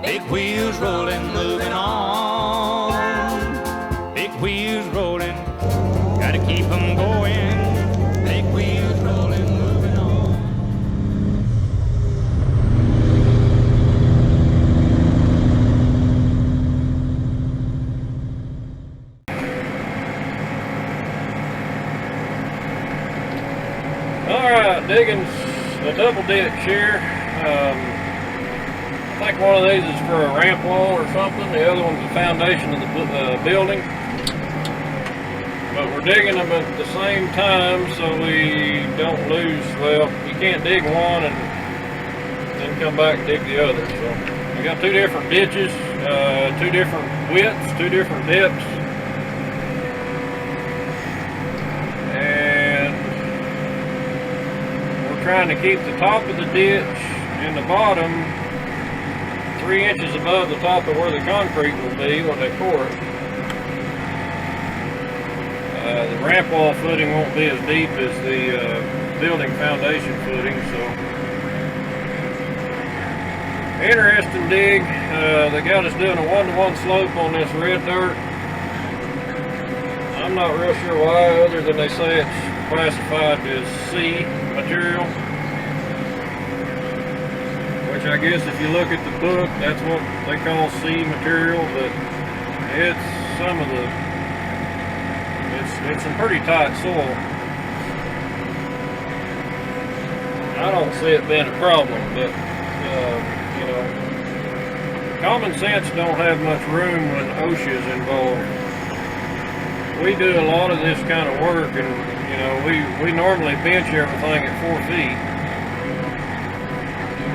Big wheels rolling, moving on. Big wheels rolling, gotta keep them going. Big wheels rolling, moving on. Alright, Diggin's a double ditch here. I think one of these is for a ramp wall or something. The other one's the foundation of the building. But we're digging them at the same time so we don't lose. Well, you can't dig one and then come back and dig the other. So we got two different ditches, two different widths, two different depths. And we're trying to keep the top of the ditch and the bottom 3 inches above the top of where the concrete will be when they pour it. The ramp wall footing won't be as deep as the building foundation footing, so interesting dig. They got us doing a 1-to-1 slope on this red dirt. I'm not real sure why, other than they say it's classified as C material. Which I guess if you look at the book, that's what they call C material, but it's some of the, it's some pretty tight soil. I don't see it being a problem, but you know, common sense don't have much room when OSHA is involved. We do a lot of this kind of work, and you know, we normally bench everything at 4 feet.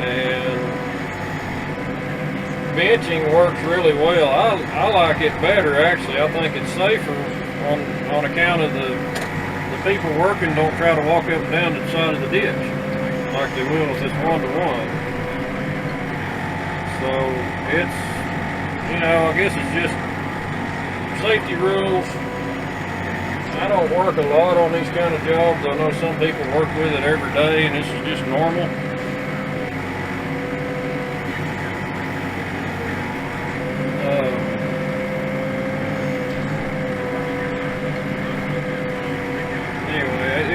And benching works really well. I like it better, actually. I think it's safer on account of the people working don't try to walk up and down to the side of the ditch like they will if it's 1-to-1. So it's, you know, I guess it's just safety rules. I don't work a lot on these kind of jobs. I know some people work with it every day and this is just normal.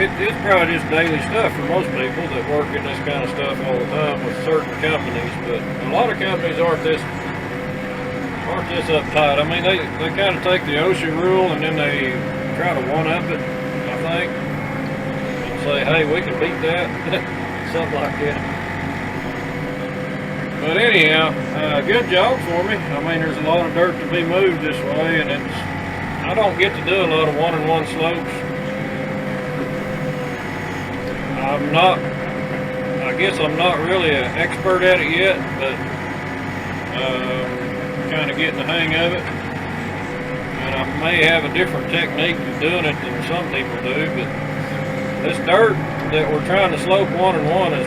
It's probably just daily stuff for most people that work in this kind of stuff all the time with certain companies, but a lot of companies aren't this uptight. I mean, they kind of take the OSHA rule and then they try to one-up it, I think, and say, hey, we can beat that, something like that. But anyhow, good job for me. I mean, there's a lot of dirt to be moved this way, and I don't get to do a lot of 1-on-1 slopes. I guess I'm not really an expert at it yet, but kind of getting the hang of it. And I may have a different technique of doing it than some people do, but this dirt that we're trying to slope 1-on-1 is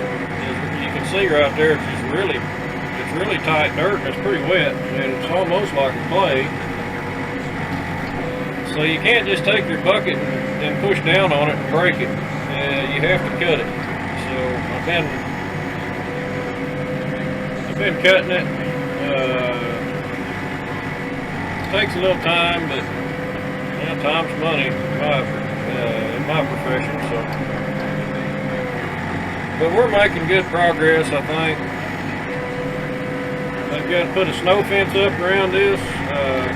you can see right there, it's really tight dirt and it's pretty wet, and it's almost like clay. So you can't just take your bucket and push down on it and break it. You have to cut it. So I've been cutting it. It takes a little time, but time's money in my profession. So, but we're making good progress, I think. They've got to put a snow fence up around this.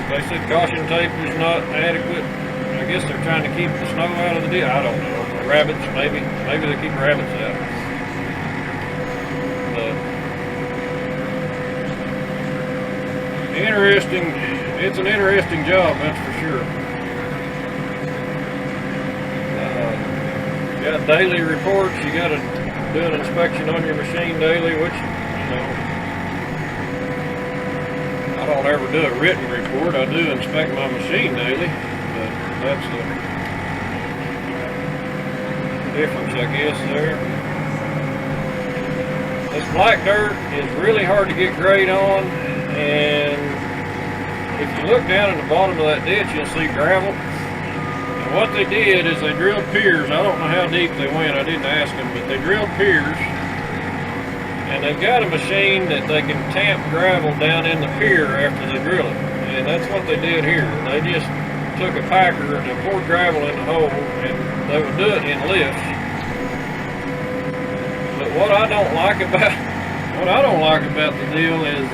They said caution tape is not adequate. I guess they're trying to keep the snow out of the ditch. I don't know. Rabbits, maybe they keep rabbits out. But interesting. It's an interesting job, that's for sure. You got daily reports. You got to do an inspection on your machine daily, which, you know, I don't ever do a written report. I do inspect my machine daily, but that's the difference, I guess, there. This black dirt is really hard to get grade on, and if you look down in the bottom of that ditch, you'll see gravel. And what they did is they drilled piers. I don't know how deep they went. I didn't ask them, but they drilled piers. And they've got a machine that they can tamp gravel down in the pier after they drill it. And that's what they did here. They just took a packer and they poured gravel in the hole, and they would do it in lifts. But what I don't like about the deal is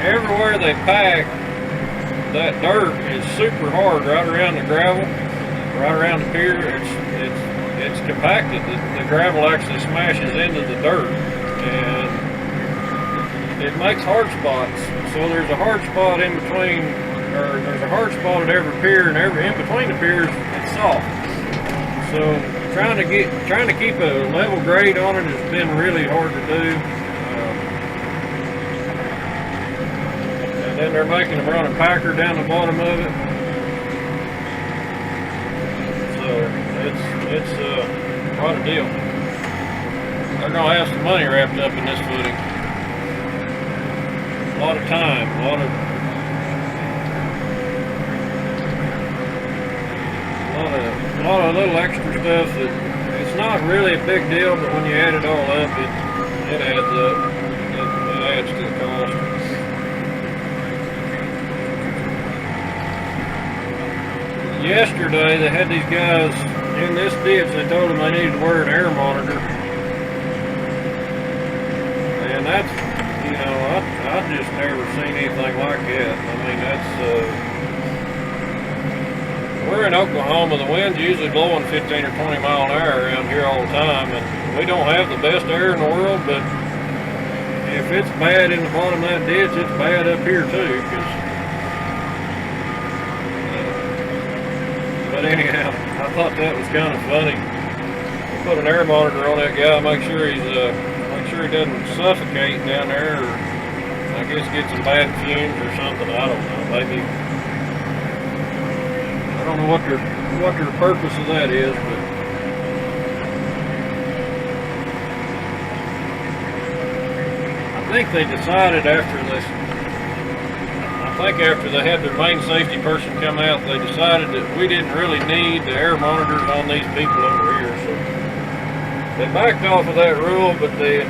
everywhere they pack, that dirt is super hard right around the gravel, right around the pier. It's compacted. The gravel actually smashes into the dirt, and it makes hard spots. So there's a hard spot in between, or there's a hard spot at every pier, and in between the piers it's soft. So trying to keep a level grade on it has been really hard to do. And then they're making them run a packer down the bottom of it. So it's quite a deal. They're gonna have some money wrapped up in this footing. A lot of time, a lot of little extra stuff that it's not really a big deal, but when you add it all up, it adds up. It adds to the cost. Yesterday they had these guys in this ditch. They told them they needed to wear an air monitor, and that's, you know, I've just never seen anything like that. I mean, that's we're in Oklahoma. The wind's usually blowing 15 or 20 mile an hour around here all the time, and we don't have the best air in the world, but if it's bad in the bottom of that ditch, it's bad up here too. But anyhow, I thought that was kind of funny. Put an air monitor on that guy, make sure he doesn't suffocate down there, or I guess get some bad fumes or something. I don't know. Maybe. I don't know what their purpose of that is, but I think they decided after this. I think after they had their main safety person come out, they decided that we didn't really need the air monitors on these people over here. So they backed off of that rule, but they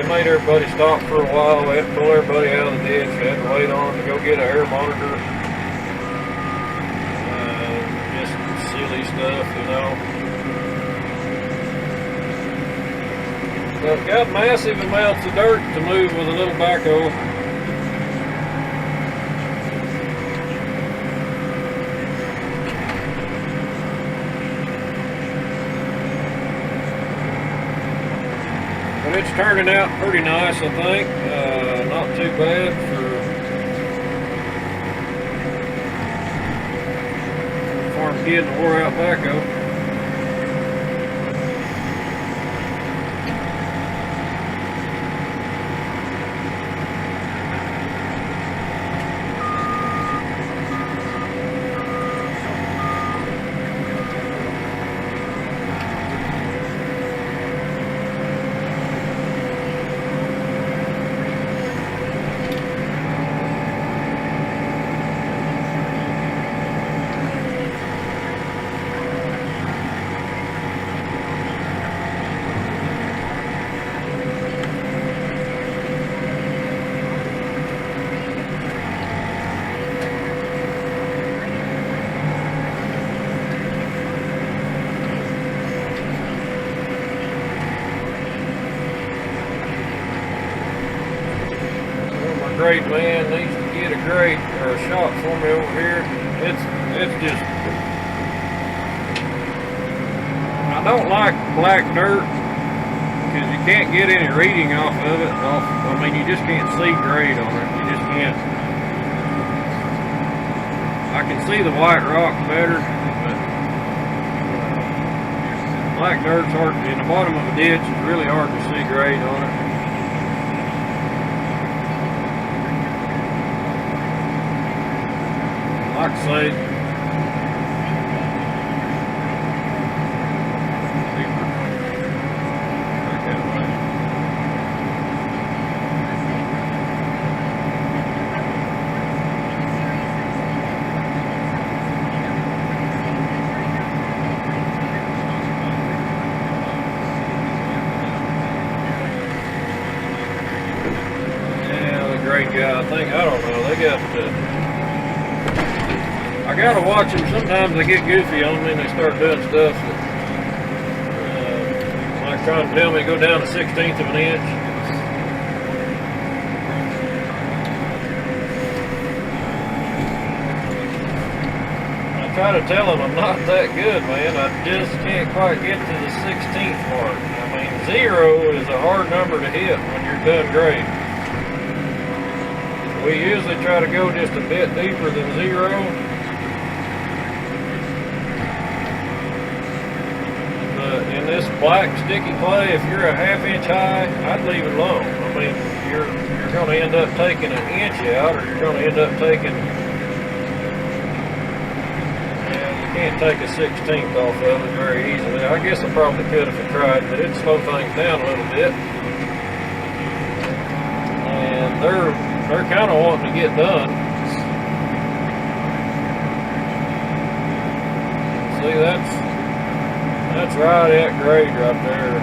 made everybody stop for a while. They had to pull everybody out of the ditch. They had to wait on them to go get an air monitor. Just silly stuff, you know. But got massive amounts of dirt to move with a little backhoe. But it's turning out pretty nice, I think. Not too bad for farm kid and a wore out backhoe. Great man needs to get a grate or a shot for me over here. It's just, I don't like black dirt because you can't get any reading off of it. I mean, you just can't see grade on it. You just can't. I can see the white rock better, but black dirt's hard. In the bottom of a ditch, it's really hard to see grade on it. Like I say, I gotta watch them. Sometimes they get goofy on me and they start doing stuff that, like trying to tell me to go down a 1/16 of an inch. I try to tell them I'm not that good, man. I just can't quite get to the 16th mark. I mean, 0 is a hard number to hit when you're done great. We usually try to go just a bit deeper than 0. But in this black sticky clay, if you're a 1/2 inch high, I'd leave it alone. I mean, you're going to end up taking an inch out, or you're going to end up taking, you can't take a 1/16 off of it very easily. I guess I probably could if I tried, but it'd slow things down a little bit. And they're kind of wanting to get done. See, that's right at grade right there.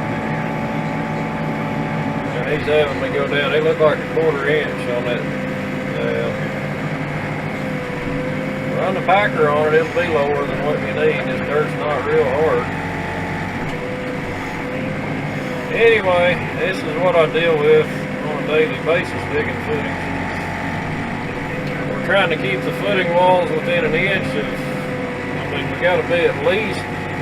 And he's having me go down. They look like a 1/4 inch on that. Run the packer on it, it'll be lower than what you need. This dirt's not real hard. Anyway, this is what I deal with on a daily basis digging footings. We're trying to keep the footing walls within an inch of, I mean, we got to be at least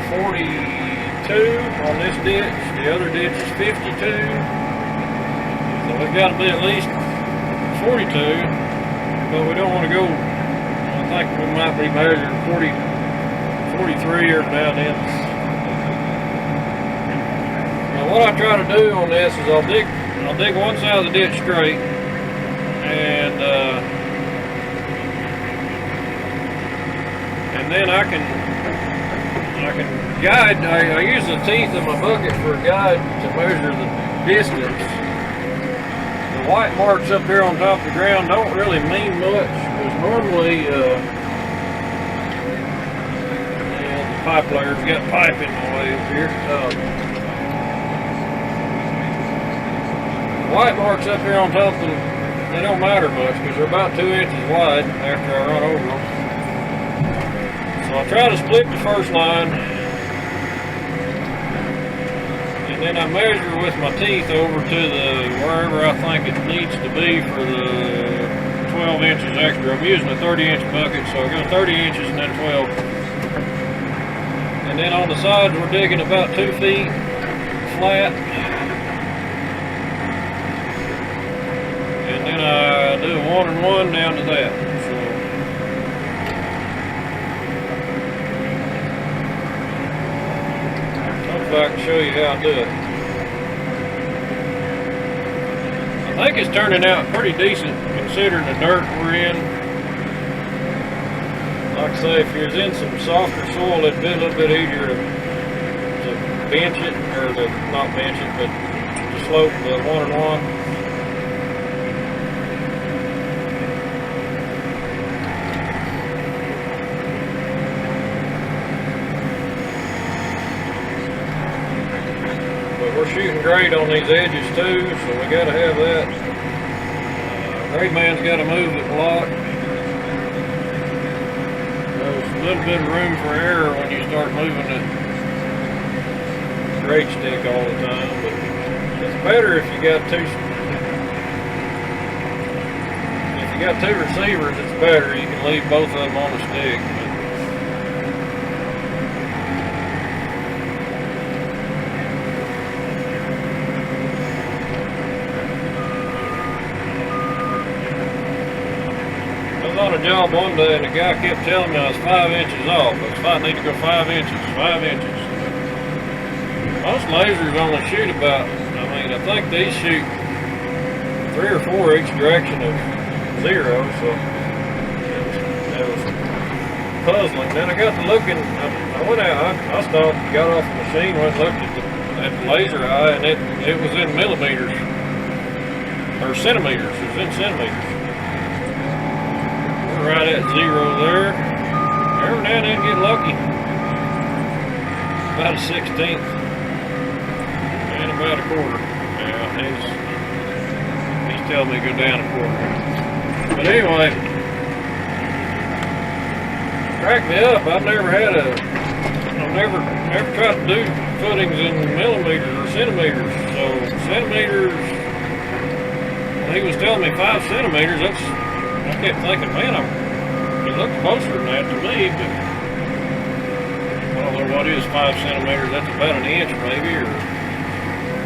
42 on this ditch. The other ditch is 52. So we've got to be at least 42, but we don't want to go, I think we might be measuring 43 or down in. Now what I try to do on this is I'll dig one side of the ditch straight, and then I can guide. I use the teeth of my bucket for a guide to measure the distance. The white marks up here on top of the ground don't really mean much, because normally the pipe layer's got pipe in my way up here. The white marks up here on top of them, they don't matter much because they're about 2 inches wide after I run over them. So I try to split the first line, and then I measure with my teeth over to wherever I think it needs to be for the 12 inches extra. I'm using a 30-inch bucket, so I go 30 inches and then 12. And then on the sides we're digging about 2 feet flat. And then I do a 1 and 1 down to that. So hopefully I can show you how I do it. I think it's turning out pretty decent considering the dirt we're in. Like I say, if you're in some softer soil, it'd be a little bit easier to bench it, or not bench it, but to slope the 1 and 1. We're shooting grade on these edges too, so we got to have that. Grade man's got to move the block. There's a little bit of room for error when you start moving the grade stick all the time, but it's better if you got two. If you got 2 receivers, it's better. You can leave both of them on the stick. On a job one day and the guy kept telling me I was 5 inches off. I need to go 5 inches, 5 inches. Most lasers only shoot about, I mean, I think these shoot 3 or 4 each direction of 0, so that was puzzling. Then I got to looking, I went out, I stopped, got off the machine, went and looked at the laser eye, and it was in millimeters, or centimeters, it was in centimeters. Right at 0 there. Every now and then get lucky. About a 1/16 and about a 1/4. Yeah, he's telling me to go down a 1/4. But anyway, cracked me up. I've never tried to do footings in millimeters or centimeters. So centimeters, when he was telling me 5 centimeters, I kept thinking, man, it looked closer than that to me, but I don't know what is 5 centimeters. That's about an inch maybe, or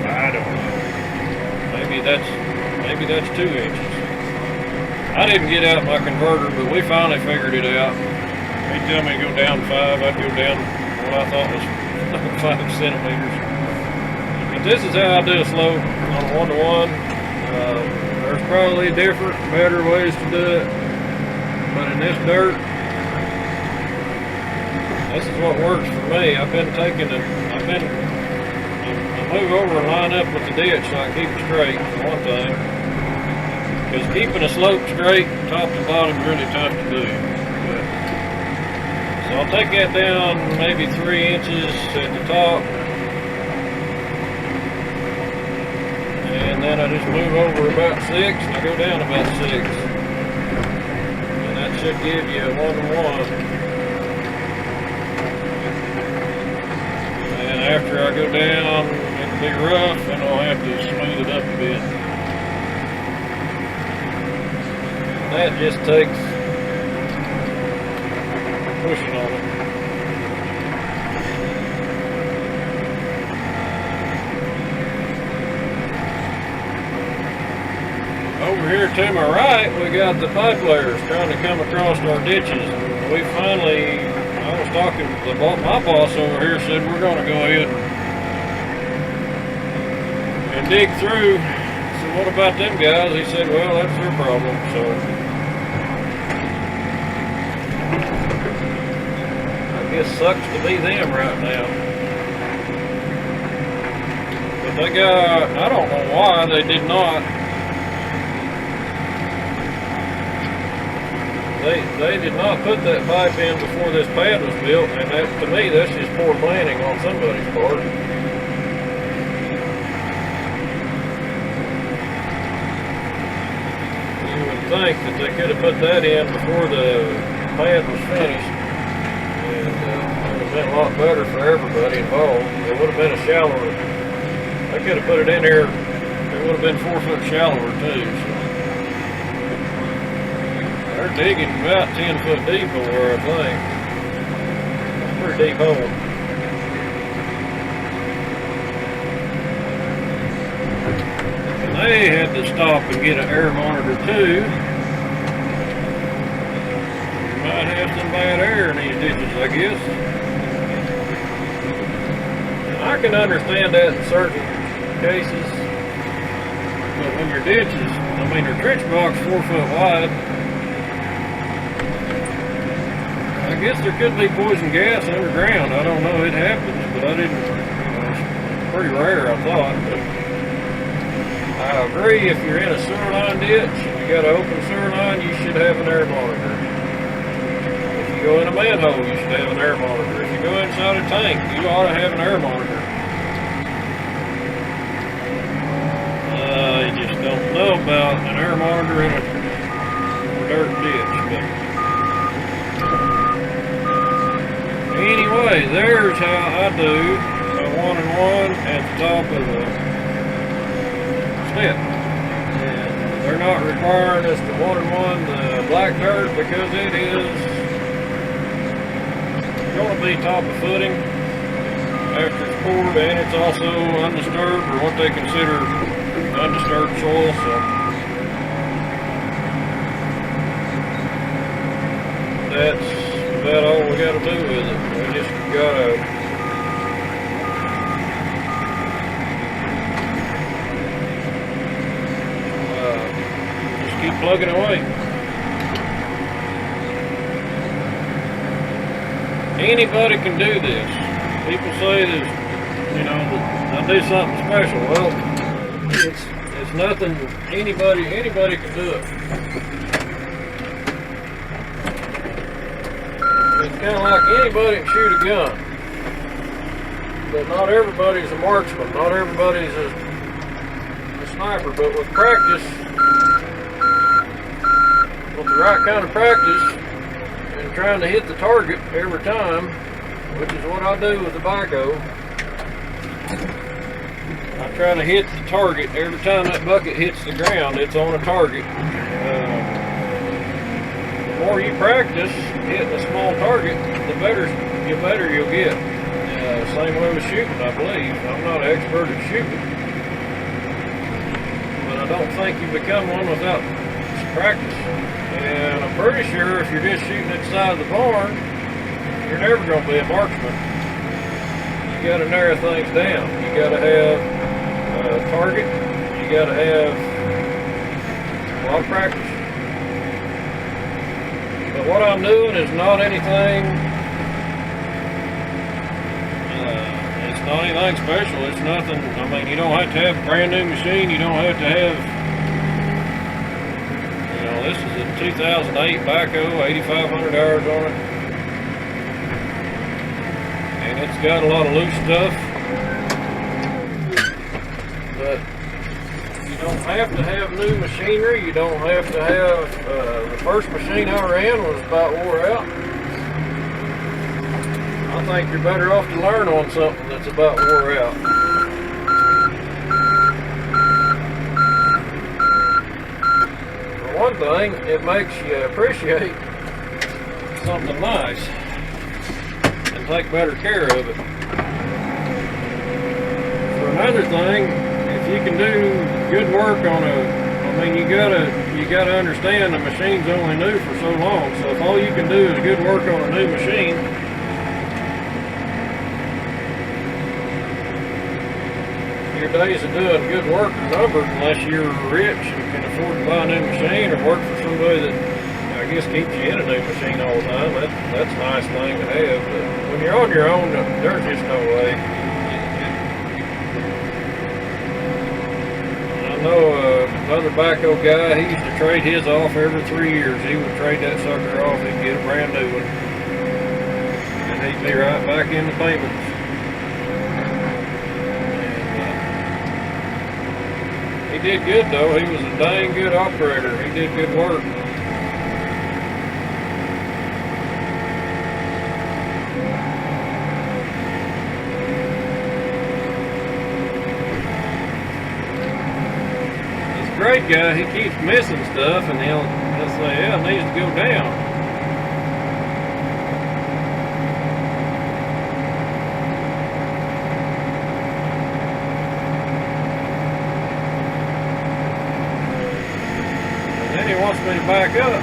I don't know. Maybe that's 2 inches. I didn't get out my converter, but we finally figured it out. He'd tell me to go down 5, I'd go down what I thought was 5 centimeters. But this is how I do a slope on a 1-to-1. There's probably different, better ways to do it, but in this dirt, this is what works for me. I move over and line up with the ditch so I keep it straight, for one thing. Because keeping a slope straight, top to bottom, is really tough to do. So I'll take that down maybe 3 inches at the top. And then I just move over about 6, and I go down about 6. And that should give you a 1-to-1. And after I go down, it'll be rough, and I'll have to smooth it up a bit. That just takes pushing on it. Over here to my right, we got the pipe layers trying to come across our ditches. And we finally, I was talking to my boss over here, said we're going to go ahead and dig through. So what about them guys? He said, well, that's their problem. So I guess sucks to be them right now. But they got, I don't know why they did not. They did not put that pipe in before this pad was built, and that, to me, that's just poor planning on somebody's part. You would think that they could have put that in before the pad was finished, and it would have been a lot better for everybody involved. It would have been a shallower. They could have put it in there. It would have been 4 foot shallower too. So. They're digging about 10 foot deep over there, I think. It's a pretty deep hole. And they had to stop and get an air monitor too. You might have some bad air in these ditches, I guess. And I can understand that in certain cases. But when your ditches, I mean your trench box 4 foot wide, I guess there could be poison gas underground. I don't know, it happens, but I didn't, it's pretty rare, I thought. But I agree, if you're in a sewer line ditch, and you got an open sewer line, you should have an air monitor. If you go in a manhole, you should have an air monitor. If you go inside a tank, you ought to have an air monitor. You just don't know about an air monitor in a dirt ditch, but anyway, there's how I do a 1-and-1 at the top of the step. And they're not requiring us to 1-and-1 the black dirt because it is going to be top of footing after it's poured, and it's also undisturbed, or what they consider undisturbed soil. So that's about all we got to do with it. We just gotta just keep plugging away. Anybody can do this. People say that, you know, that I do something special. Well, it's nothing. Anybody can do it. It's kind of like anybody can shoot a gun, but not everybody's a marksman, not everybody's a sniper, but with practice, with the right kind of practice, and trying to hit the target every time, which is what I do with the backhoe. I try to hit the target every time that bucket hits the ground. It's on a target. The more you practice hitting a small target, the better you'll get. Same way with shooting, I believe. I'm not an expert at shooting, but I don't think you become one without practice. And I'm pretty sure if you're just shooting at the side of the barn, you're never going to be a marksman. You got to narrow things down. You got to have a target. You got to have a lot of practice. But what I'm doing is not anything. It's not anything special. It's nothing. I mean, you don't have to have a brand new machine. You don't have to have. This is a 2008 backhoe, 8,500 hours on it. And it's got a lot of loose stuff. But you don't have to have new machinery. You don't have to have, the first machine I ran was about wore out. I think you're better off to learn on something that's about wore out. One thing, it makes you appreciate something nice and take better care of it. For another thing, if you can do good work on you gotta understand the machine's only new for so long. So if all you can do is good work on a new machine, your days of doing good work are numbered unless you're rich and can afford to buy a new machine or work for somebody that, I guess, keeps you in a new machine all the time. That's a nice thing to have. But when you're on your own, there's just no way. I know another backhoe guy, he used to trade his off every 3 years. He would trade that sucker off and get a brand new one. And he'd be right back in the payments. He did good though. He was a dang good operator. He did good work. He's a great guy. He keeps missing stuff and he'll say, yeah, it needs to go down. He wants me to back up.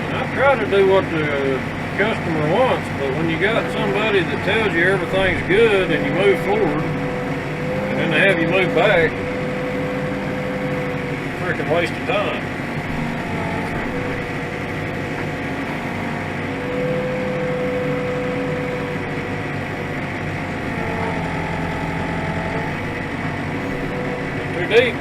And I try to do what the customer wants, but when you got somebody that tells you everything's good and you move forward, and then to have you move back, freaking waste of time. Too deep.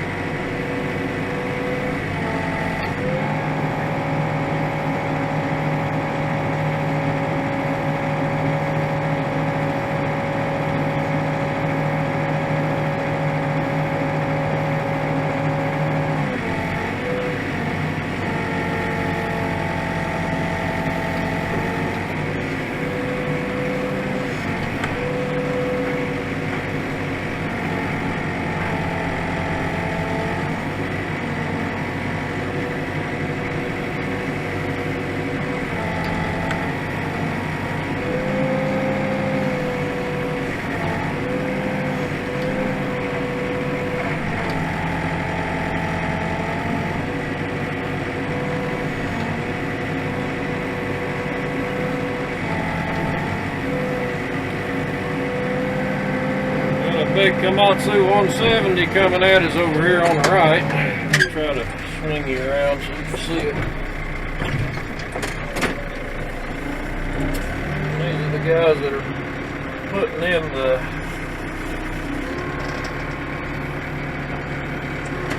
Big Komatsu 170 coming at us over here on the right. I'll try to swing you around so you can see it. These are the guys that are putting in the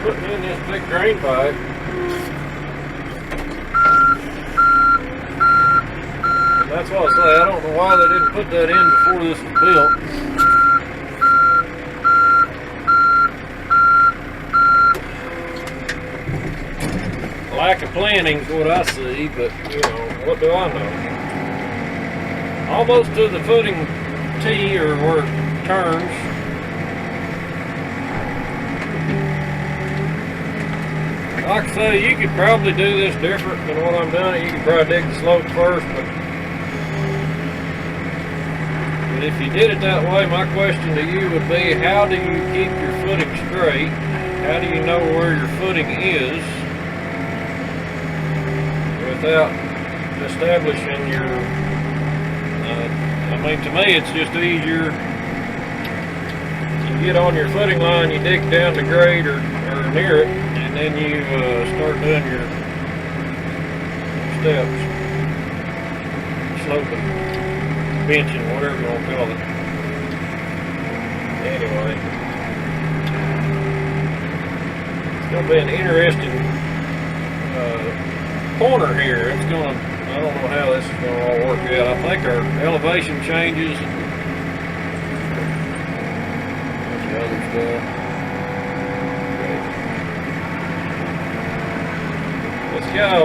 putting in this big drain pipe. And that's why I say I don't know why they didn't put that in before this was built. Lack of planning is what I see, but you know, what do I know? Almost to the footing T, or where it turns. Like I say, you could probably do this different than what I'm doing. You could probably dig the slope first, but if you did it that way, my question to you would be, how do you keep your footing straight? How do you know where your footing is without establishing your, I mean, to me it's just easier. You get on your footing line, you dig down to grade or near it, and then you start doing your steps, sloping, benching, whatever you want to call it. Anyway, it's going to be an interesting corner here. It's going to, I don't know how this is going to all work out. I think our elevation changes. What's the other stuff? This guy,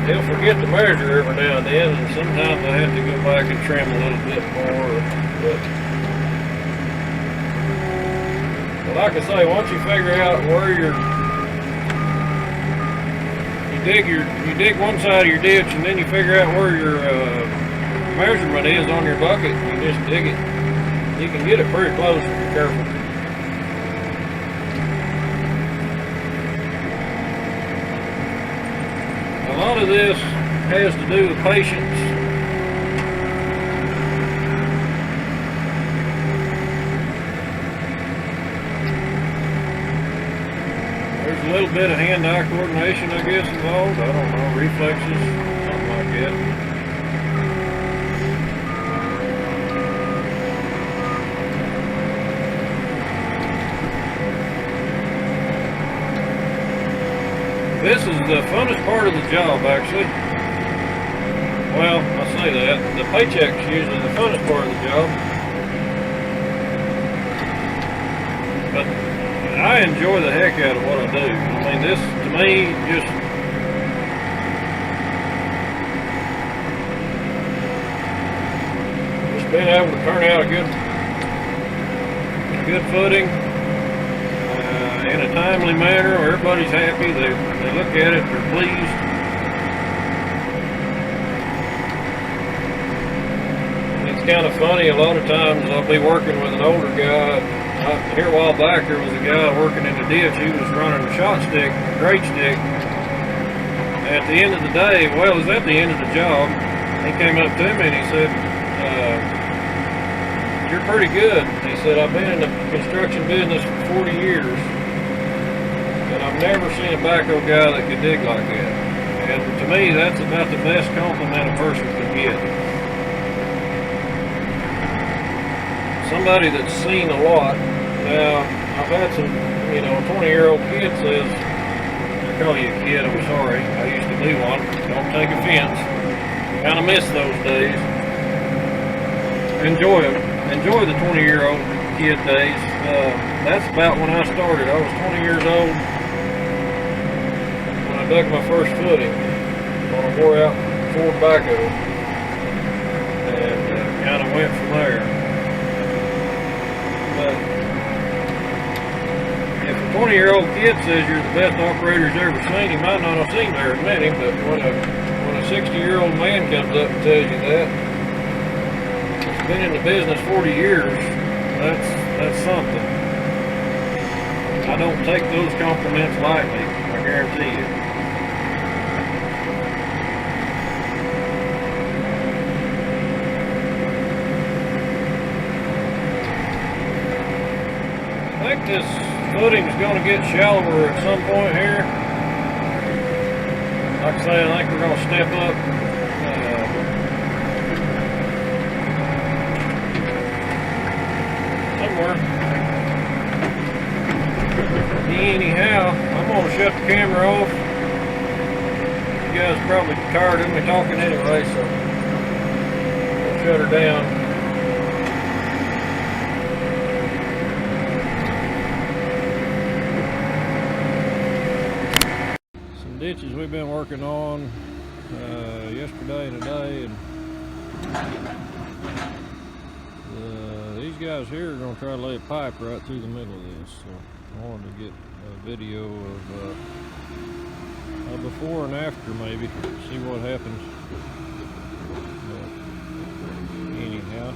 he'll forget to measure every now and then, and sometimes I have to go back and trim a little bit more. But like I say, once you figure out where you dig one side of your ditch, and then you figure out where your measurement is on your bucket, you just dig it. You can get it pretty close if you're careful. A lot of this has to do with patience. There's a little bit of hand-eye coordination, I guess, involved. I don't know, reflexes, something like that. This is the funnest part of the job, actually. Well, I say that. The paycheck's usually the funnest part of the job. But I enjoy the heck out of what I do. I mean, this, to me, just being able to turn out a good footing in a timely manner, where everybody's happy, they look at it, they're pleased. It's kind of funny, a lot of times I'll be working with an older guy. Here a while back, there was a guy working in the ditch. He was running a shot stick, a grade stick. At the end of the day, well, it was at the end of the job, he came up to me and he said, "You're pretty good." He said, "I've been in the construction business for 40 years. And I've never seen a backhoe guy that could dig like that." And to me, that's about the best compliment a person can get. Somebody that's seen a lot. Now, I've had some, you know, 20-year-old kid says, I call you a kid, I'm sorry, I used to be one, don't take offense. Kind of miss those days. Enjoy them. Enjoy the 20-year-old kid days. That's about when I started. I was 20 years old when I dug my first footing on a wore out Ford backhoe, and kind of went from there. But if a 20-year-old kid says you're the best operator he's ever seen, he might not have seen very many, but when a 60-year-old man comes up and tells you that, he's been in the business 40 years, that's something. I don't take those compliments lightly, I guarantee you. I think this footing's going to get shallower at some point here. Like I say, I think we're going to step up somewhere. Anyhow, shut the camera off. You guys are probably tired of me talking anyway, so I'll shut her down. Some ditches we've been working on yesterday and today, and these guys here are going to try to lay a pipe right through the middle of this. So I wanted to get a video of before and after, maybe see what happens. But anyhow,